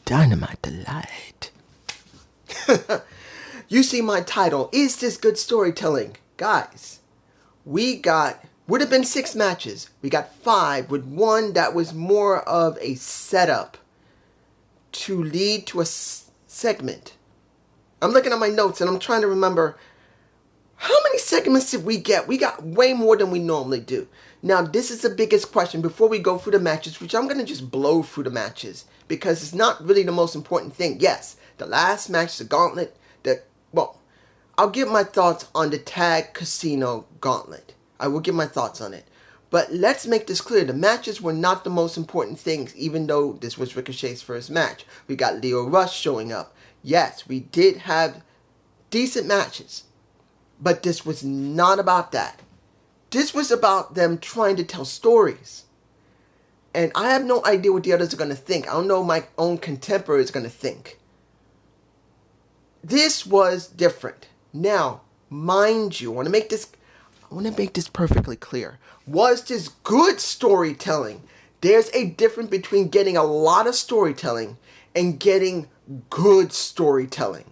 Dynamite Delight. You see my title. Is this good storytelling? Guys, would have been 6 matches. We got 5 with one that was more of a setup to lead to a segment. I'm looking at my notes and I'm trying to remember how many segments did we get? We got way more than we normally do. Now, this is the biggest question before we go through the matches, which I'm going to just blow through the matches because it's not really the most important thing. Yes, the last match, the gauntlet, I'll give my thoughts on the Tag Casino Gauntlet. I will give my thoughts on it. But let's make this clear. The matches were not the most important things, even though this was Ricochet's first match. We got Lio Rush showing up. Yes, we did have decent matches. But this was not about that. This was about them trying to tell stories. And I have no idea what the others are going to think. I don't know what my own contemporary is going to think. This was different. Now, mind you, I want to make this perfectly clear. Was this good storytelling? There's a difference between getting a lot of storytelling and getting good storytelling.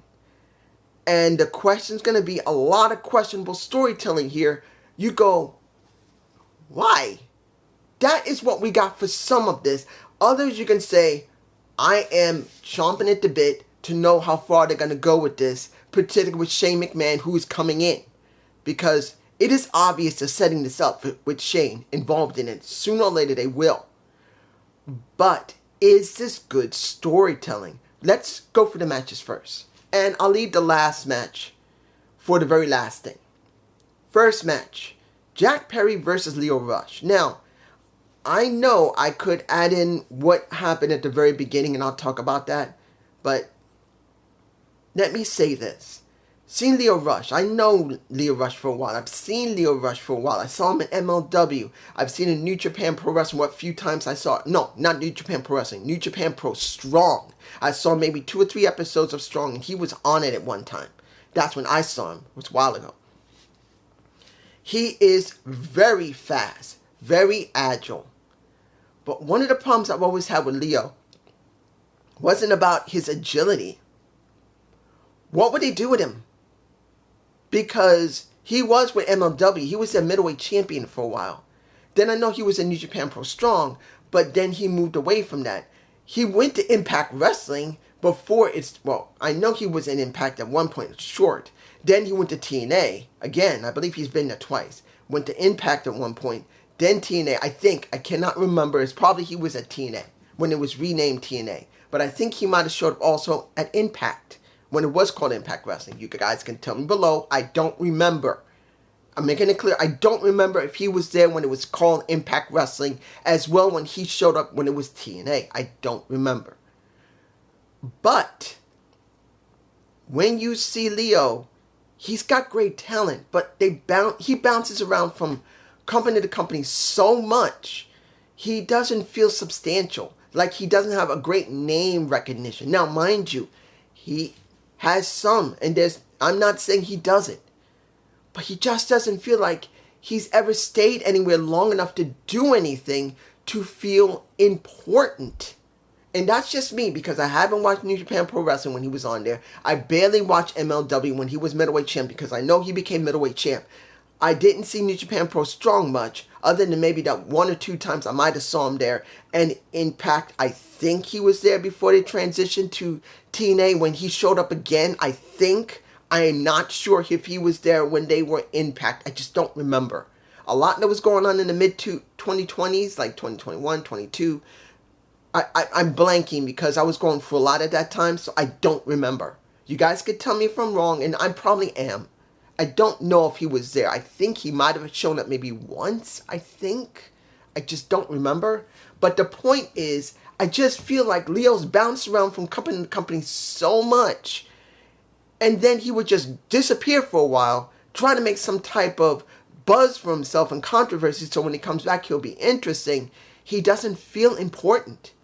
And the question's going to be a lot of questionable storytelling here. You go, why? That is what we got for some of this. Others you can say, I am chomping at the bit to know how far they're going to go with this, particularly with Shane McMahon, who is coming in. Because it is obvious they're setting this up with Shane involved in it. Sooner or later they will. But is this good storytelling? Let's go for the matches first. And I'll leave the last match for the very last thing. First match, Jack Perry versus Lio Rush. Now, I know I could add in what happened at the very beginning and I'll talk about that. But let me say this. Seen Lio Rush. I know Lio Rush for a while. I've seen Lio Rush for a while. I saw him in MLW. I've seen him in New Japan Pro Wrestling. What few times I saw it. No, not New Japan Pro Wrestling. New Japan Pro Strong. I saw maybe 2 or 3 episodes of Strong and he was on it at one time. That's when I saw him. It was a while ago. He is very fast. Very agile. But one of the problems I've always had with Lio wasn't about his agility. What would they do with him? Because he was with MLW. He was their middleweight champion for a while. Then I know he was in New Japan Pro Strong, but then he moved away from that. He went to Impact Wrestling before I know he was in Impact at one point, short. Then he went to TNA. Again, I believe he's been there twice. Went to Impact at one point. Then TNA, I cannot remember. It's probably he was at TNA when it was renamed TNA. But I think he might have showed up also at Impact when it was called Impact Wrestling. You guys can tell me below. I don't remember. I'm making it clear. I don't remember if he was there when it was called Impact Wrestling as well when he showed up when it was TNA. I don't remember. But when you see Lio, he's got great talent, but he bounces around from company to company so much, he doesn't feel substantial. Like he doesn't have a great name recognition. Now, mind you, he has some, and I'm not saying he doesn't, but he just doesn't feel like he's ever stayed anywhere long enough to do anything to feel important. And that's just me, because I haven't watched New Japan Pro Wrestling when he was on there. I barely watched MLW when he was middleweight champ, because I know he became middleweight champ. I didn't see New Japan Pro Strong much, other than maybe that 1 or 2 times I might have saw him there. And Impact, I think he was there before they transitioned to TNA when he showed up again. I am not sure if he was there when they were Impact. I just don't remember. A lot that was going on in the mid-2020s, like 2021, 22. I'm blanking because I was going through a lot at that time, so I don't remember. You guys could tell me if I'm wrong, and I probably am. I don't know if he was there. I think he might have shown up maybe once, I think. I just don't remember. But the point is, I just feel like Leo's bounced around from company to company so much. And then he would just disappear for a while, trying to make some type of buzz for himself and controversy, so when he comes back, he'll be interesting. He doesn't feel important.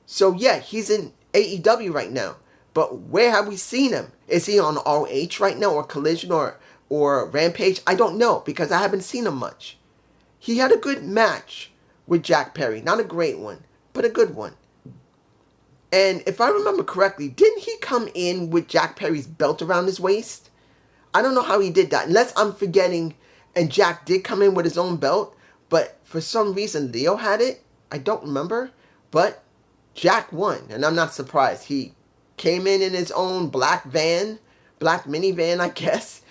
So yeah, he's in AEW right now. But where have we seen him? Is he on ROH right now, or Collision, or Rampage? I don't know, because I haven't seen him much. He had a good match with Jack Perry. Not a great one, but a good one. And if I remember correctly, didn't he come in with Jack Perry's belt around his waist? I don't know how he did that, unless I'm forgetting, and Jack did come in with his own belt, but for some reason Leo had it. I don't remember, but Jack won, and I'm not surprised. He came in his own black minivan, I guess,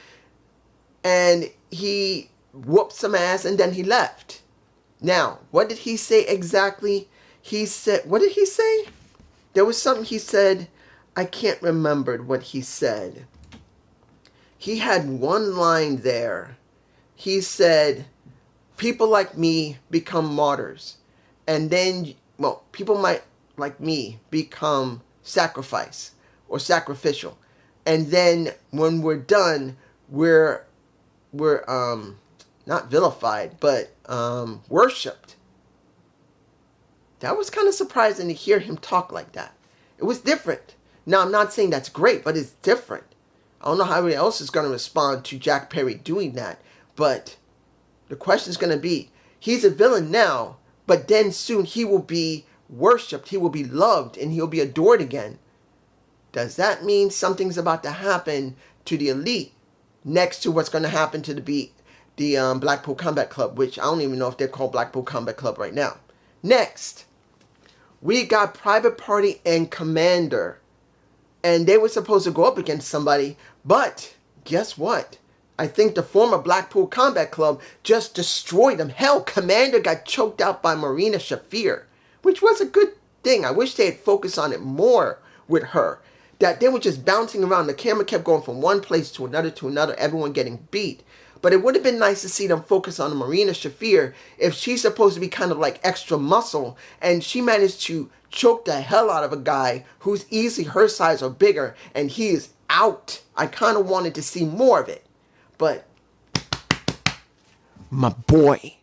and he whooped some ass, and then he left. Now, what did he say exactly? He said, what did he say? There was something he said. I can't remember what he said. He had one line there. He said, people like me become martyrs. And then, well, people might like me become sacrifice or sacrificial. And then when we're done, we're not vilified, but worshipped. That was kind of surprising to hear him talk like that. It was different. Now, I'm not saying that's great, but it's different. I don't know how everybody else is going to respond to Jack Perry doing that, but the question is going to be, he's a villain now, but then soon he will be worshipped, he will be loved, and he'll be adored again. Does that mean something's about to happen to the Elite next to what's going to happen to the Blackpool Combat Club, which I don't even know if they're called Blackpool Combat Club right now. Next, we got Private Party and Commander. And they were supposed to go up against somebody, but guess what? I think the former Blackpool Combat Club just destroyed them. Hell, Commander got choked out by Marina Shafir, which was a good thing. I wish they had focused on it more with her. That they were just bouncing around. The camera kept going from one place to another, everyone getting beat. But it would have been nice to see them focus on Marina Shafir if she's supposed to be kind of like extra muscle, and she managed to choke the hell out of a guy who's easily her size or bigger, and he is out. I kind of wanted to see more of it. But my boy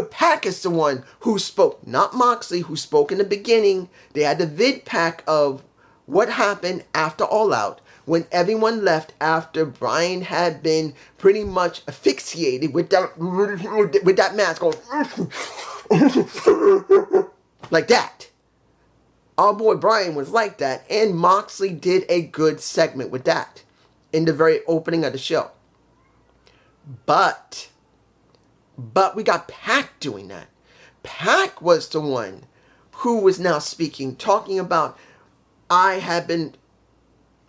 Pac is the one who spoke, not Moxley, who spoke in the beginning. They had the vid pack of what happened after All Out, when everyone left after Bryan had been pretty much asphyxiated with that mask going like that. Our boy Bryan was like that, and Moxley did a good segment with that in the very opening of the show. But we got Pac doing that. Pac was the one who was now speaking, talking about, I have been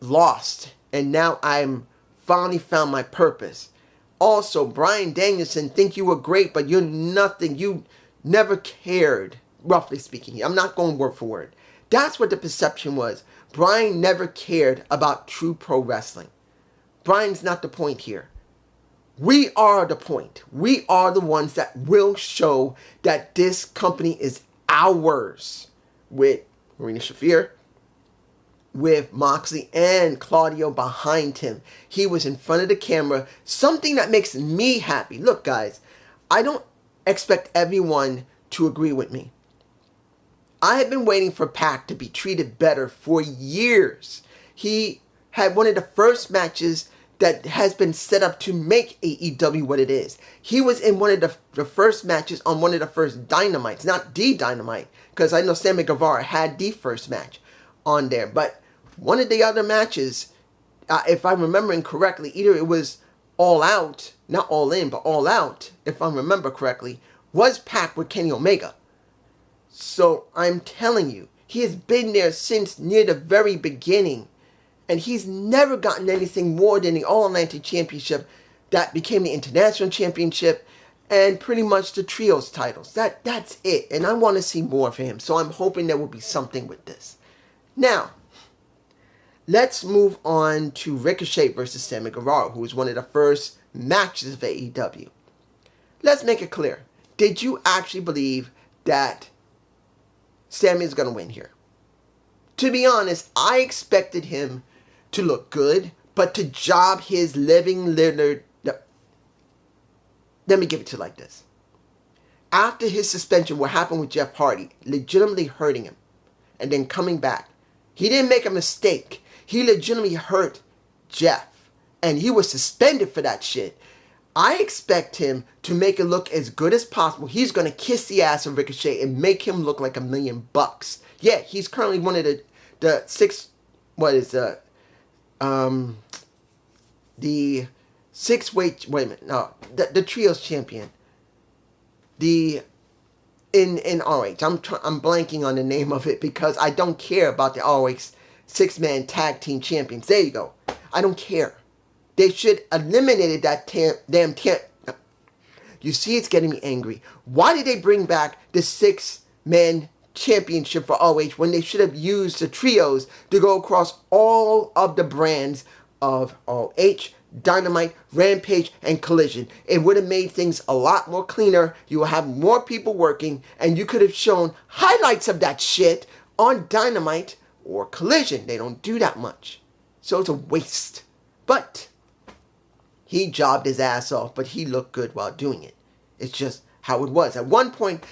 lost, and now I'm finally found my purpose. Also, Bryan Danielson, think you were great, but you're nothing. You never cared, roughly speaking. I'm not going word for word. That's what the perception was. Bryan never cared about true pro wrestling. Bryan's not the point here. We are the point. We are the ones that will show that this company is ours. With Marina Shafir, with Moxley and Claudio behind him. He was in front of the camera. Something that makes me happy. Look, guys, I don't expect everyone to agree with me. I have been waiting for Pac to be treated better for years. He had one of the first matches that has been set up to make AEW what it is. He was in one of the first matches on one of the first Dynamites. Not the Dynamite, because I know Sammy Guevara had the first match on there. But one of the other matches, if I'm remembering correctly, either it was All Out, not All In, but All Out, if I remember correctly, was Pac with Kenny Omega. So I'm telling you, he has been there since near the very beginning. And he's never gotten anything more than the All-Atlantic Championship that became the International Championship and pretty much the Trios titles. That's it. And I want to see more for him. So I'm hoping there will be something with this. Now, let's move on to Ricochet versus Sammy Guevara, who was one of the first matches of AEW. Let's make it clear. Did you actually believe that Sammy is going to win here? To be honest, I expected him to look good, but to job his living Leonard. Let me give it to you like this. After his suspension, what happened with Jeff Hardy, legitimately hurting him, and then coming back, he didn't make a mistake. He legitimately hurt Jeff, and he was suspended for that shit. I expect him to make it look as good as possible. He's going to kiss the ass of Ricochet and make him look like $1,000,000. Yeah, he's currently one of the six, what is the wait a minute, no, the trios champion. The in ROH. I'm blanking on the name of it because I don't care about the ROH 6-man tag team champions. There you go. I don't care. They should eliminated that damn. You see, it's getting me angry. Why did they bring back the 6-man championship for ROH when they should have used the trios to go across all of the brands of ROH, Dynamite, Rampage, and Collision? It would have made things a lot more cleaner. You would have more people working, and you could have shown highlights of that shit on Dynamite or Collision. They don't do that much. So it's a waste. But he jobbed his ass off, but he looked good while doing it. It's just how it was. At one point,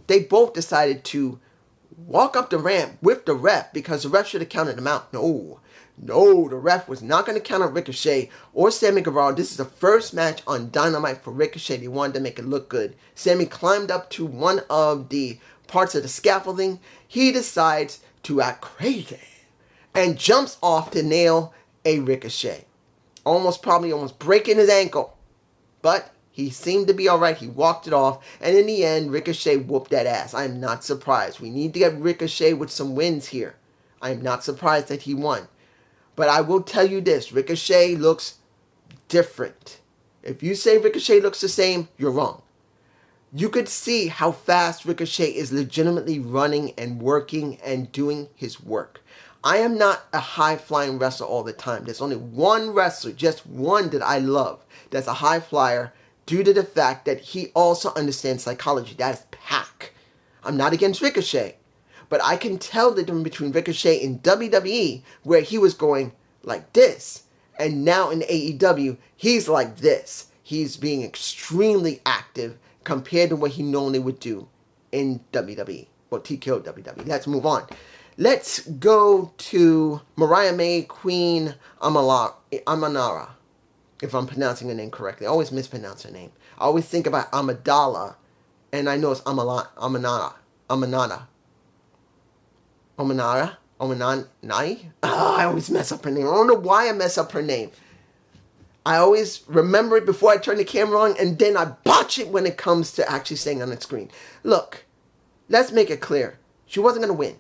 they both decided to walk up the ramp with the ref because the ref should have counted him out. No, the ref was not going to count out Ricochet or Sammy Guevara. This is the first match on Dynamite for Ricochet. They wanted to make it look good. Sammy climbed up to one of the parts of the scaffolding. He decides to act crazy and jumps off to nail a Ricochet. Almost breaking his ankle. But he seemed to be alright. He walked it off. And in the end, Ricochet whooped that ass. I am not surprised. We need to get Ricochet with some wins here. I am not surprised that he won. But I will tell you this. Ricochet looks different. If you say Ricochet looks the same, you're wrong. You could see how fast Ricochet is legitimately running and working and doing his work. I am not a high-flying wrestler all the time. There's only one wrestler, just one that I love, that's a high flyer due to the fact that he also understands psychology. That is Pac. I'm not against Ricochet, but I can tell the difference between Ricochet in WWE, where he was going like this, and now in AEW, he's like this. He's being extremely active compared to what he normally would do in WWE, or TKO WWE. Let's move on. Let's go to Mariah May Queen Amanara, if I'm pronouncing her name correctly. I always mispronounce her name. I always think about Amadala, and I know it's Amanara. I always mess up her name. I don't know why I mess up her name. I always remember it before I turn the camera on, and then I botch it when it comes to actually saying on the screen. Look, let's make it clear. She wasn't going to win.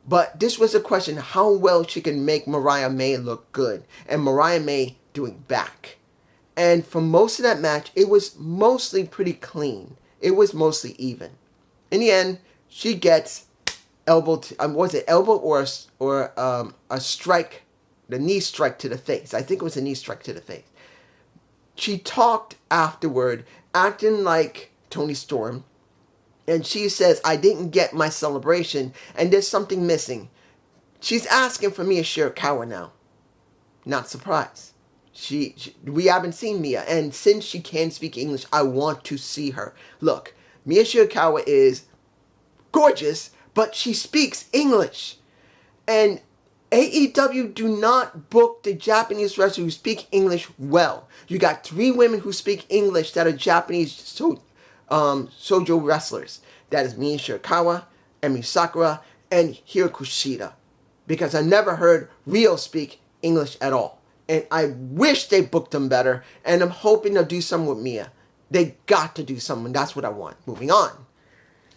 But this was a question how well she can make Mariah May look good. And Mariah May doing back. And for most of that match, it was mostly pretty clean. It was mostly even. In the end, she gets elbow. Was it elbow or a strike? The knee strike to the face. I think it was a knee strike to the face. She talked afterward, acting like Toni Storm. And she says, I didn't get my celebration, and there's something missing. She's asking for Mia Shirakawa now. Not surprised. We haven't seen Mia, and since she can speak English, I want to see her. Look, Mia Shirakawa is gorgeous, but she speaks English. And AEW do not book the Japanese wrestlers who speak English well. You got 3 women who speak English that are Japanese Shoujo wrestlers. That is Mia Shirakawa, Emi Sakura, and Hiro Kushida. Because I never heard Ryo speak English at all. And I wish they booked them better. And I'm hoping they'll do something with Mia. They got to do something. That's what I want. Moving on.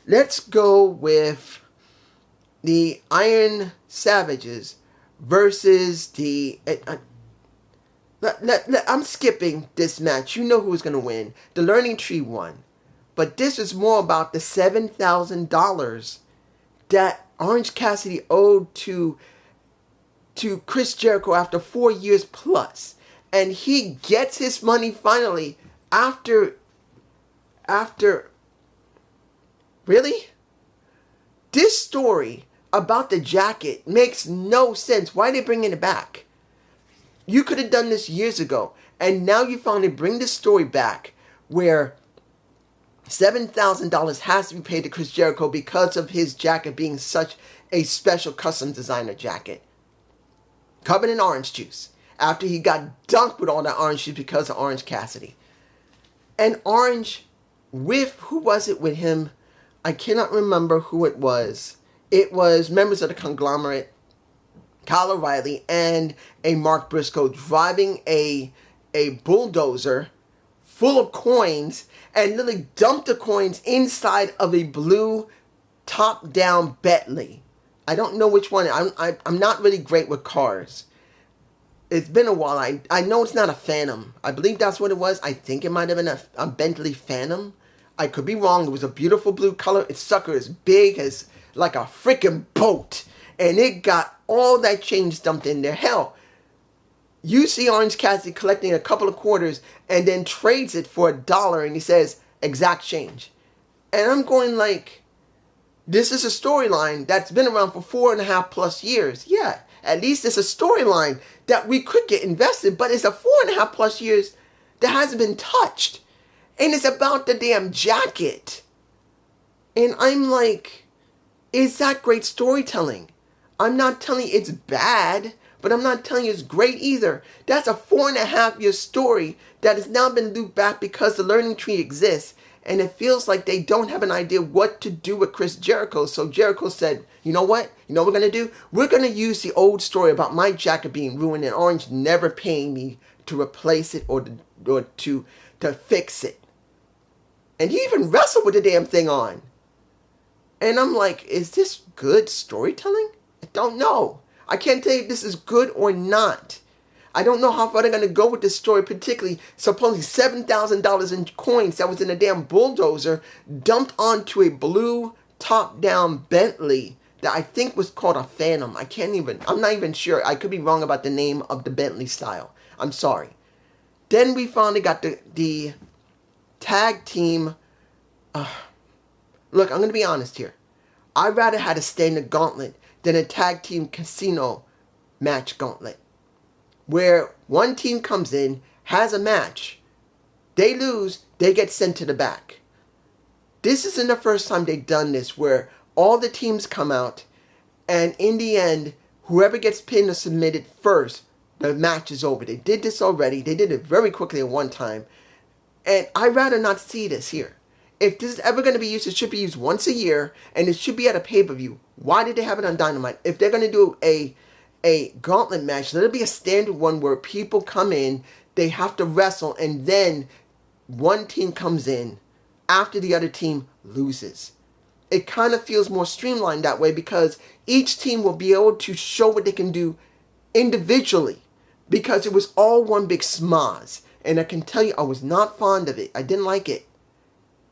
Let's go with the Iron Savages versus the... I'm skipping this match. You know who's going to win. The Learning Tree won. But this is more about the $7,000 that Orange Cassidy owed to Chris Jericho after 4 years plus. And he gets his money finally after... Really? This story about the jacket makes no sense. Why are they bringing it back? You could have done this years ago. And now you finally bring this story back where $7,000 has to be paid to Chris Jericho because of his jacket being such a special custom designer jacket. Covered in orange juice. after he got dunked with all that orange juice because of Orange Cassidy. And Orange, with, who was it with him? I cannot remember who it was. It was members of the conglomerate, Kyle O'Reilly and a Mark Briscoe driving a bulldozer full of coins and literally dumped the coins inside of a blue top-down Bentley. I don't know which one. I'm not really great with cars. It's been a while. I know it's not a Phantom. I believe that's what it was. I think it might have been a Bentley Phantom. I could be wrong. It was a beautiful blue color. Its sucker is big as like a freaking boat. And it got all that change dumped in there. Hell, you see Orange Cassidy collecting a couple of quarters and then trades it for $1 and he says, exact change. And I'm going like, this is a storyline that's been around for 4.5 plus years. Yeah, at least it's a storyline that we could get invested, but it's a 4.5 plus years that hasn't been touched. And it's about the damn jacket. And I'm like, is that great storytelling? I'm not telling you it's bad, but I'm not telling you it's great either. That's a 4.5 year story that has now been looped back because the learning tree exists. And it feels like they don't have an idea what to do with Chris Jericho. So Jericho said, you know what? You know what we're going to do? We're going to use the old story about my jacket being ruined and Orange never paying me to replace it or to fix it. And he even wrestled with the damn thing on. And I'm like, is this good storytelling? I don't know. I can't tell you if this is good or not. I don't know how far they're going to go with this story, particularly supposedly $7,000 in coins that was in a damn bulldozer dumped onto a blue top-down Bentley that I think was called a Phantom. I'm not even sure. I could be wrong about the name of the Bentley style. I'm sorry. Then we finally got the tag team. Look, I'm going to be honest here. I'd rather had a standard gauntlet than a tag team casino match gauntlet, where one team comes in, has a match, they lose, they get sent to the back. This isn't the first time they've done this, where all the teams come out, and in the end, whoever gets pinned or submitted first, the match is over. They did this already. They did it very quickly at one time. And I'd rather not see this here. If this is ever going to be used, it should be used once a year, and it should be at a pay-per-view. Why did they have it on Dynamite? If they're going to do a gauntlet match, let it be a standard one where people come in, they have to wrestle, and then one team comes in after the other team loses. It kind of feels more streamlined that way because each team will be able to show what they can do individually because it was all one big schmoz. And I can tell you, I was not fond of it. I didn't like it.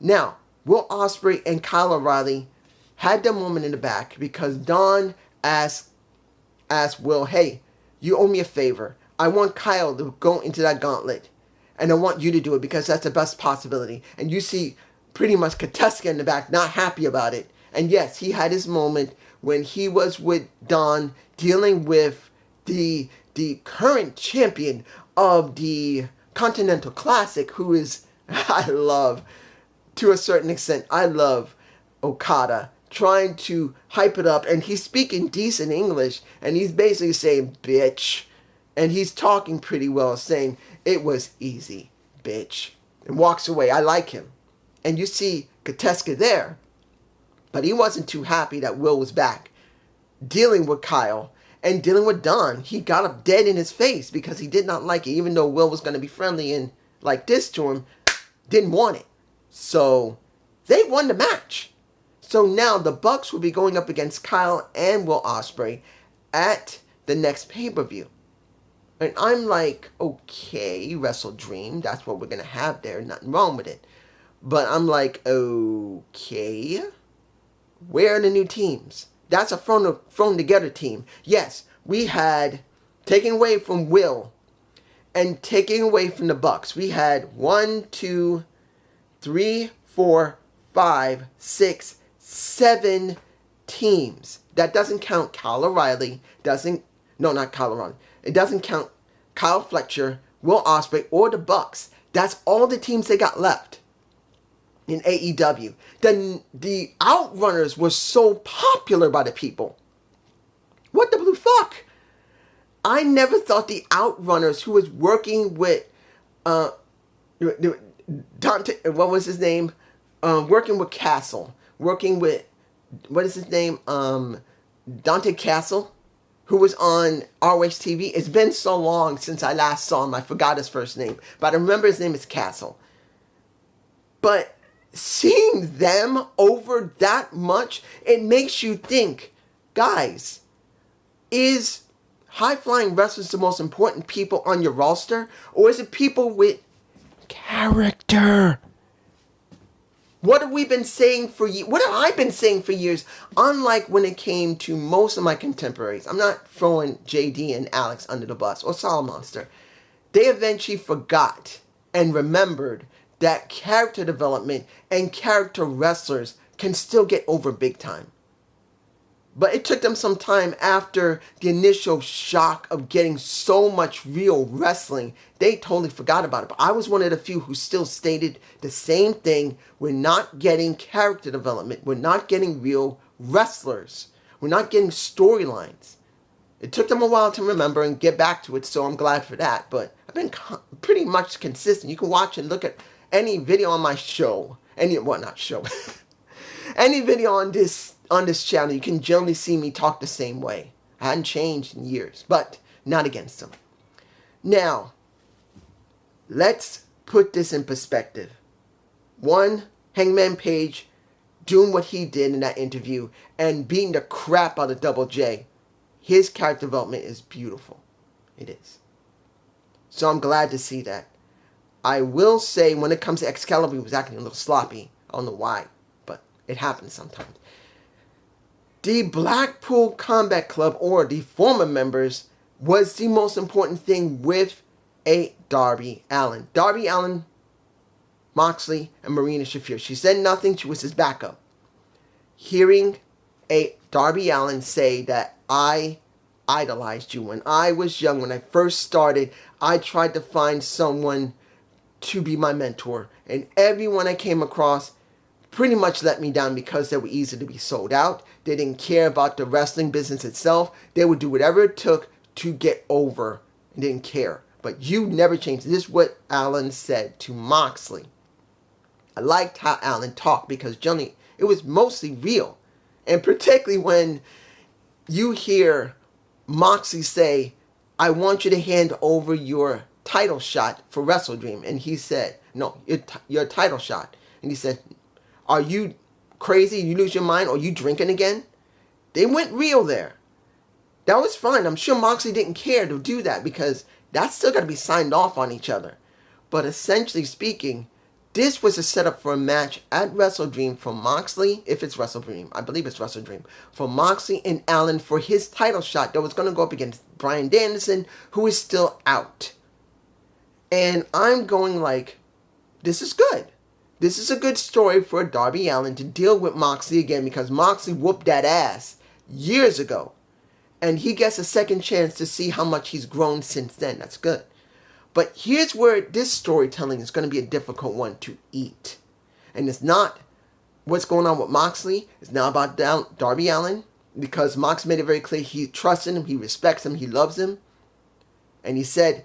Now, Will Ospreay and Kyle O'Reilly had their moment in the back because Don asked Will, hey, you owe me a favor. I want Kyle to go into that gauntlet. And I want you to do it because that's the best possibility. And you see pretty much Kateska in the back not happy about it. And yes, he had his moment when he was with Don dealing with the current champion of the Continental Classic, who is, I love, to a certain extent, I love Okada trying to hype it up, and he's speaking decent English, and he's basically saying, bitch, and he's talking pretty well, saying, it was easy, bitch, and walks away. I like him. And you see Kateska there, but he wasn't too happy that Will was back, dealing with Kyle, and dealing with Don. He got up dead in his face because he did not like it, even though Will was going to be friendly and like this to him, didn't want it. So they won the match. So now the Bucks will be going up against Kyle and Will Ospreay at the next pay-per-view. And I'm like, okay, Wrestle Dream, that's what we're going to have there. Nothing wrong with it. But I'm like, okay, where are the new teams? That's a thrown together team. Yes, we had taken away from Will and taking away from the Bucks. We had 1, 2, 3, 4, 5, 6, 7 teams. That doesn't count Kyle O'Reilly. Not Kyle O'Reilly. It doesn't count Kyle Fletcher, Will Ospreay, or the Bucks. That's all the teams they got left in AEW. Then the Outrunners were so popular by the people. What the blue fuck? I never thought the Outrunners, who was working with Dante, what was his name? Working with Castle, working with, what is his name? Dante Castle, who was on ROH TV. It's been so long since I last saw him, I forgot his first name, but I remember his name is Castle. But seeing them over that much, it makes you think, guys, is high-flying wrestlers the most important people on your roster? Or is it people with character? What have we been saying for years? What have I been saying for years? Unlike when it came to most of my contemporaries. I'm not throwing JD and Alex under the bus or Solid Monster. They eventually forgot and remembered that character development and character wrestlers can still get over big time. But it took them some time after the initial shock of getting so much real wrestling. They totally forgot about it. But I was one of the few who still stated the same thing. We're not getting character development. We're not getting real wrestlers. We're not getting storylines. It took them a while to remember and get back to it, so I'm glad for that. But I've been pretty much consistent. You can watch and look at any video on my show. Any video on this channel, you can generally see me talk the same way. I hadn't changed in years, but not against them. Now, let's put this in perspective. One, Hangman Page doing what he did in that interview and beating the crap out of Double J. His character development is beautiful. It is. So I'm glad to see that. I will say when it comes to Excalibur, he was acting a little sloppy. I don't know why, but it happens sometimes. The Blackpool Combat Club, or the former members, was the most important thing with a Darby Allin. Darby Allin, Moxley, and Marina Shafir. She said nothing. She was his backup. Hearing a Darby Allin say that I idolized you when I was young, when I first started, I tried to find someone to be my mentor. And everyone I came across pretty much let me down because they were easy to be sold out. They didn't care about the wrestling business itself. They would do whatever it took to get over and didn't care. But you never changed. This is what Allin said to Moxley. I liked how Allin talked because generally it was mostly real. And particularly when you hear Moxley say, I want you to hand over your title shot for Wrestle Dream. And he said, no, your title shot. And he said, are you crazy? You lose your mind? Or you drinking again? They went real there. That was fine. I'm sure Moxley didn't care to do that because that's still got to be signed off on each other. But essentially speaking, this was a setup for a match at Wrestle Dream for Moxley, if it's Wrestle Dream. I believe it's Wrestle Dream. For Moxley and Allin for his title shot that was going to go up against Bryan Danielson, who is still out. And I'm going like, this is good. This is a good story for Darby Allin to deal with Moxley again because Moxley whooped that ass years ago. And he gets a second chance to see how much he's grown since then. That's good. But here's where this storytelling is going to be a difficult one to eat. And it's not what's going on with Moxley. It's not about Darby Allin because Mox made it very clear he trusts him, he respects him, he loves him. And he said,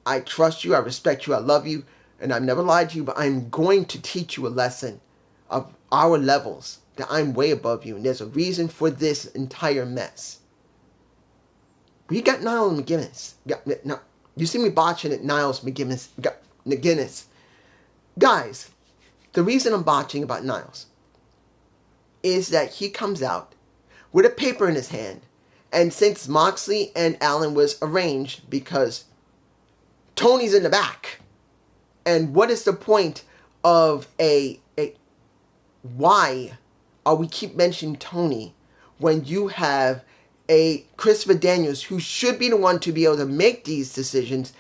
I trust you, I respect you, I love you. And I've never lied to you, but I'm going to teach you a lesson of our levels, that I'm way above you. And there's a reason for this entire mess. We got Niles McGuinness. Now, you see me botching it, Niles McGuinness. Guys, the reason I'm botching about Niles is that he comes out with a paper in his hand. And since Moxley and Allin was arranged because Tony's in the back. And what is the point of why are we keep mentioning Tony when you have a Christopher Daniels who should be the one to be able to make these decisions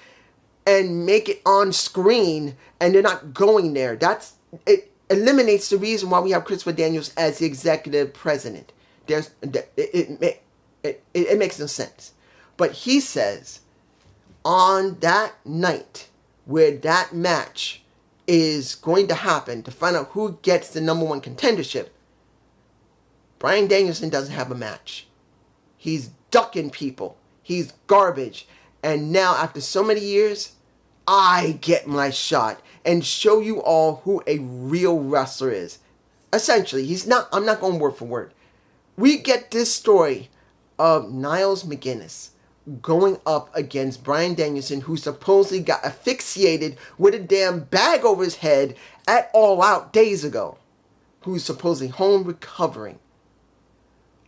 and make it on screen and they're not going there? It eliminates the reason why we have Christopher Daniels as the executive president. It makes no sense. But he says on that night where that match is going to happen to find out who gets the number one contendership, Bryan Danielson doesn't have a match. He's ducking people. He's garbage. And now, after so many years, I get my shot and show you all who a real wrestler is. Essentially, I'm not going word for word. We get this story of Niles McGuinness going up against Bryan Danielson, who supposedly got asphyxiated with a damn bag over his head at All Out days ago, who's supposedly home recovering.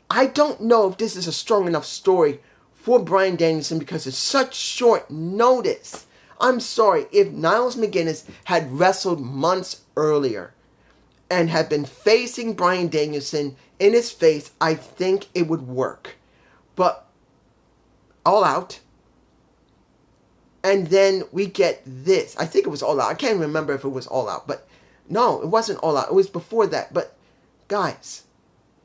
I don't know if this is a strong enough story for Bryan Danielson because it's such short notice. I'm sorry, if Niles McGuinness had wrestled months earlier and had been facing Bryan Danielson in his face, I think it would work. But All Out, and then we get this. I think it was All Out. I can't remember if it was All Out, but no, it wasn't All Out. It was before that. But guys,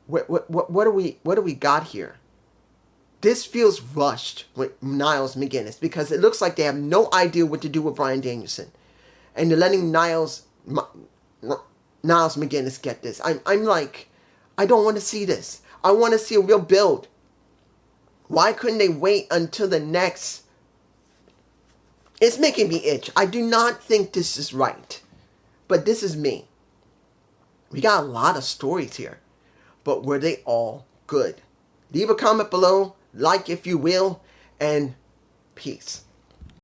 what do we got here? This feels rushed with Niles McGuinness because it looks like they have no idea what to do with Bryan Danielson, and they're letting Niles McGuinness get this. I'm like, I don't want to see this. I want to see a real build. Why couldn't they wait until the next? It's making me itch. I do not think this is right, but this is me. We got a lot of stories here, but were they all good? Leave a comment below, like if you will, and peace.